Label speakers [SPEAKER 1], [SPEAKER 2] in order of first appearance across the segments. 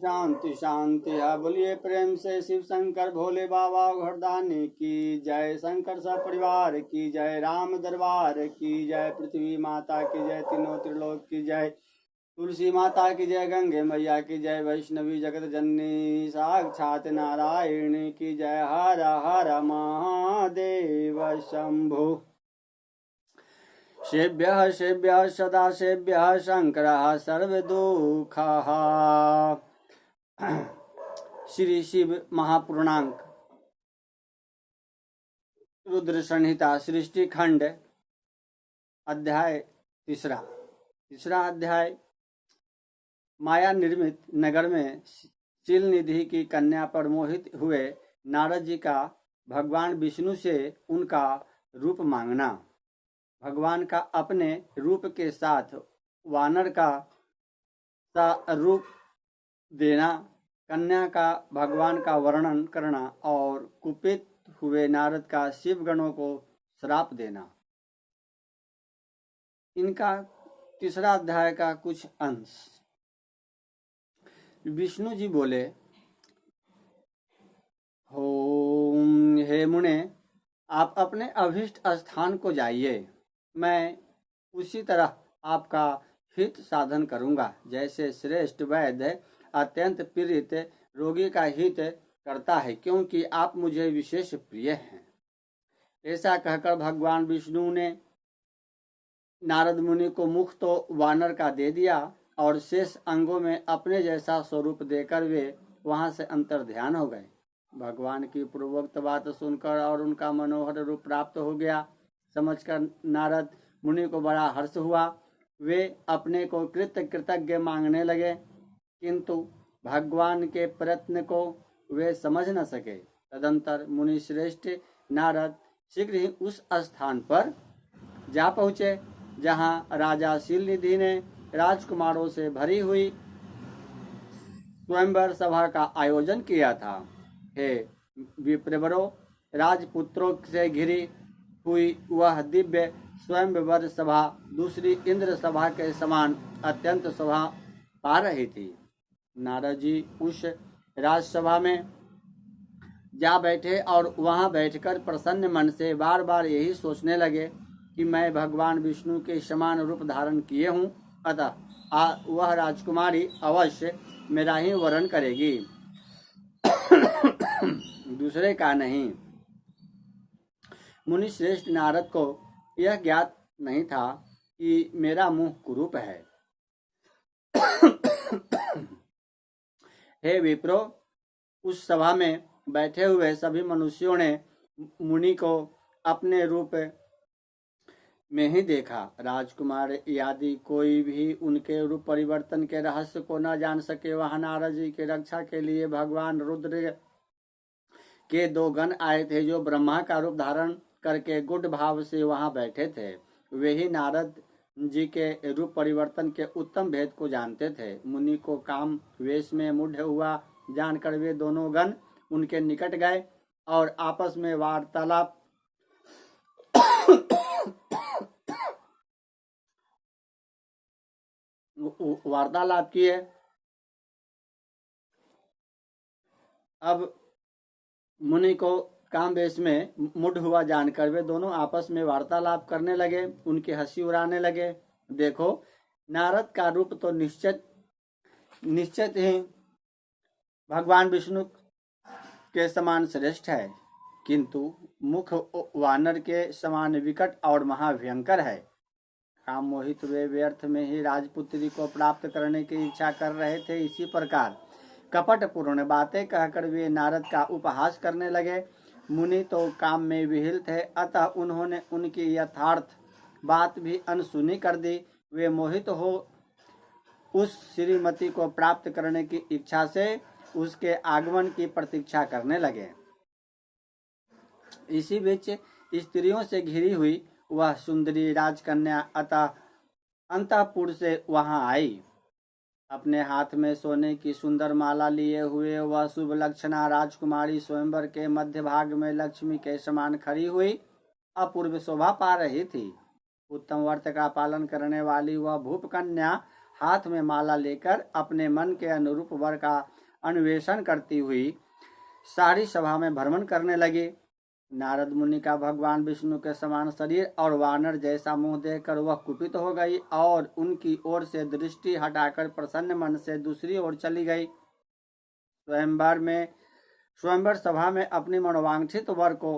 [SPEAKER 1] शांति शांति है। बोलिए प्रेम से शिव शंकर भोले बाबा घरदानी की जय। शंकर सा परिवार की जय। राम दरबार की जय। पृथ्वी माता की जय। तीनों त्रिलोक की जय। तुलसी माता की जय। गंगे मैया की जय। वैष्णवी जगत जननी साक्षात नारायणी की जय। हर हर महादेव शंभु। शेभ्यः शेभ्यः सदा शेभ्यः शंकरः सर्वदुःखः। श्री शिव महापुराणांक रुद्र संहिता सृष्टि खंड अध्याय तीसरा अध्याय। माया निर्मित नगर में शील निधि की कन्या पर मोहित हुए नारद जी का भगवान विष्णु से उनका रूप मांगना। भगवान का अपने रूप के साथ वानर का रूप देना, कन्या का भगवान का वर्णन करना और कुपित हुए नारद का शिव गणों को श्राप देना। इनका तीसरा अध्याय का कुछ अंश। विष्णु जी बोले, ओम हे मुने, आप अपने अभिष्ट स्थान को जाइए। मैं उसी तरह आपका हित साधन करूंगा, जैसे श्रेष्ठ वैद्य अत्यंत पीड़ित रोगी का हित करता है, क्योंकि आप मुझे विशेष प्रिय हैं। ऐसा कहकर भगवान विष्णु ने नारद मुनि को मुख तो वानर का दे दिया और शेष अंगों में अपने जैसा स्वरूप देकर वे वहां से अंतर ध्यान हो गए। भगवान की पूर्वोक्त बात सुनकर और उनका मनोहर रूप प्राप्त हो गया समझकर नारद मुनि को बड़ा हर्ष हुआ। वे अपने को कृतज्ञ मांगने लगे, किंतु भगवान के प्रयत्न को वे समझ न सके। तदंतर मुनि श्रेष्ठ नारद शीघ्र ही उस स्थान पर जा पहुँचे जहाँ राजा शीलनिधि ने राजकुमारों से भरी हुई स्वयंवर सभा का आयोजन किया था। हे विप्रवरों, राजपुत्रों से घिरी हुई वह दिव्य स्वयंवर सभा दूसरी इंद्र सभा के समान अत्यंत शोभा पा रही थी। नारद जी उस राजसभा में जा बैठे और वहां बैठकर प्रसन्न मन से बार बार यही सोचने लगे कि मैं भगवान विष्णु के समान रूप धारण किए हूँ, अतः वह राजकुमारी अवश्य मेरा ही वरण करेगी, दूसरे का नहीं। मुनि श्रेष्ठ नारद को यह ज्ञात नहीं था कि मेरा मुंह कुरूप है। हे विप्रो, उस सभा में बैठे हुए सभी मनुष्यों ने मुनि को अपने रूप में ही देखा। राजकुमार आदि कोई भी उनके रूप परिवर्तन के रहस्य को न जान सके। वहां नारद जी की रक्षा के लिए भगवान रुद्र के दो गण आए थे, जो ब्रह्मा का रूप धारण करके गुड भाव से वहां बैठे थे। वे ही नारद जी के रूप परिवर्तन के उत्तम भेद को जानते थे। मुनि को काम वेश में मूढ़ हुआ जानकर वे दोनों गण उनके निकट गए और आपस में वार्तालाप किए। अब मुनि को काम वेश में मूढ़ हुआ जानकर वे दोनों आपस में वार्तालाप करने लगे, उनकी हंसी उड़ाने लगे। देखो, नारद का रूप तो निश्चित ही भगवान विष्णु के समान श्रेष्ठ है, किंतु मुख वानर के समान विकट और महाभयंकर है। काम मोहित वे व्यर्थ में ही राजपुत्री को प्राप्त करने की इच्छा कर रहे थे। इसी प्रकार कपट पूर्ण बातें कहकर वे नारद का उपहास करने लगे। मुनि तो काम में विहिल थे, अतः उन्होंने उनकी यथार्थ बात भी अनसुनी कर दी। वे मोहित हो उस श्रीमती को प्राप्त करने की इच्छा से उसके आगमन की प्रतीक्षा करने लगे। इसी बीच स्त्रियों से घिरी हुई वह सुंदरी राजकन्या अंतःपुर से वहां आई। अपने हाथ में सोने की सुंदर माला लिए हुए वह शुभ लक्षणा राजकुमारी स्वयंवर के मध्य भाग में लक्ष्मी के समान खड़ी हुई अपूर्व शोभा पा रही थी। उत्तम व्रत का पालन करने वाली वह भूप कन्या हाथ में माला लेकर अपने मन के अनुरूप वर का अन्वेषण करती हुई सारी सभा में भ्रमण करने लगी। नारद मुनि का भगवान विष्णु के समान शरीर और वानर जैसा मुंह देखकर वह कुपित हो गई और उनकी ओर से दृष्टि हटाकर प्रसन्न मन से दूसरी ओर चली गई। स्वयंवर सभा में अपनी मनोवांछित वर को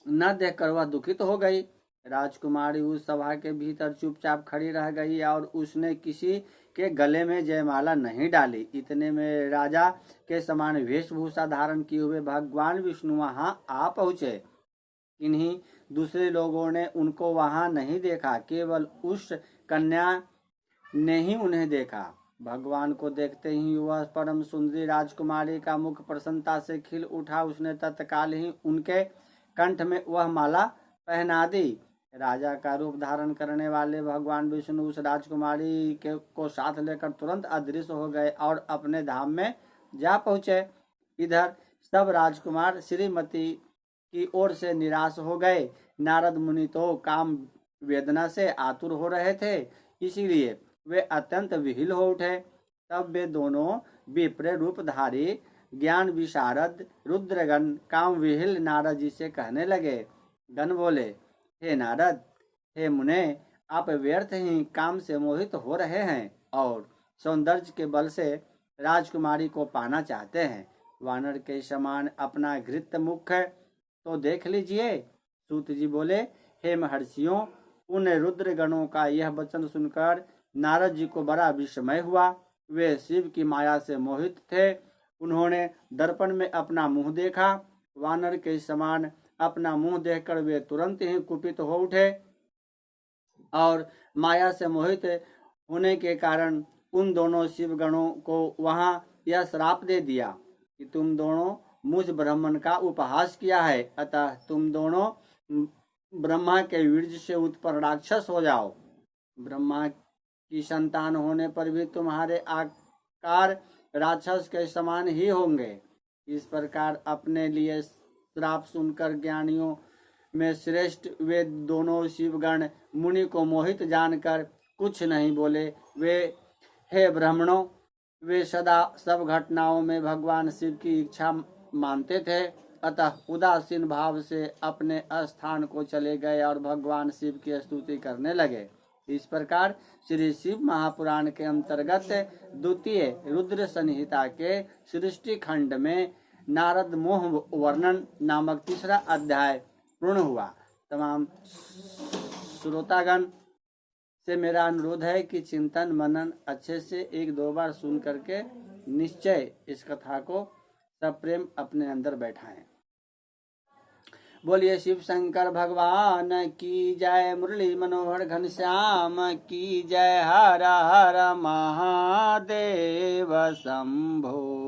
[SPEAKER 1] न देखकर वह दुखित हो गई। राजकुमारी उस सभा के भीतर चुपचाप खड़ी रह गई और उसने किसी के गले में जयमाला नहीं डाली। इतने में राजा के समान वेशभूषा धारण किए हुए भगवान विष्णु वहां आ पहुंचे। किन्हीं दूसरे लोगों ने उनको वहां नहीं देखा, केवल उस कन्या ने ही उन्हें देखा। भगवान को देखते ही वह परम सुंदरी राजकुमारी का मुख प्रसन्नता से खिल उठा। उसने तत्काल ही उनके कंठ में वह माला पहना दी। राजा का रूप धारण करने वाले भगवान विष्णु उस राजकुमारी को साथ लेकर तुरंत अदृश्य हो गए और अपने धाम में जा पहुंचे। इधर सब राजकुमार श्रीमती की ओर से निराश हो गए। नारद मुनि तो काम वेदना से आतुर हो रहे थे, इसीलिए वे अत्यंत विहिल हो उठे। तब वे दोनों विप्र रूपधारी ज्ञान विशारद रुद्रगण काम विहिल नारद जी से कहने लगे। गण बोले, हे नारद, हे मुने, आप व्यर्थ ही काम से मोहित हो रहे हैं और सौंदर्य के बल से राजकुमारी को पाना चाहते हैं। वानर के समान अपना घृत मुख तो देख लीजिए। सूत जी बोले, हे महर्षियों, उन रुद्र गणों का यह वचन सुनकर नारद जी को बड़ा विस्मय हुआ। वे शिव की माया से मोहित थे। उन्होंने दर्पण में अपना मुंह देखा। वानर के समान अपना मुंह देखकर वे तुरंत ही कुपित हो उठे और माया से मोहित होने के कारण उन दोनों शिव गणों को वहां यह श्राप दे दिया कि तुम दोनों मुझ ब्राह्मण का उपहास किया है, अतः तुम दोनों ब्रह्मा के वीर्य से उत्पन्न राक्षस हो जाओ। ब्रह्मा की संतान होने पर भी तुम्हारे आकार राक्षस के समान ही होंगे। इस प्रकार अपने लिए श्राप सुनकर ज्ञानियों में श्रेष्ठ वे दोनों शिवगण मुनि को मोहित जानकर कुछ नहीं बोले। वे, हे ब्राह्मणों, वे सदा सब घटनाओं में भगवान शिव की इच्छा मानते थे, अतः उदासीन भाव से अपने स्थान को चले गए और भगवान शिव की स्तुति करने लगे। इस प्रकार श्री शिव महापुराण के अंतर्गत द्वितीय रुद्र संहिता के सृष्टि खंड में नारद मोह वर्णन नामक तीसरा अध्याय पूर्ण हुआ। तमाम श्रोतागण से मेरा अनुरोध है कि चिंतन मनन अच्छे से 1-2 बार सुन करके निश्चय इस कथा को सप्रेम अपने अंदर बैठाएं। बोलिए शिव शंकर भगवान की जय। मुरली मनोहर घनश्याम की जय। हर हर महादेव शंभो।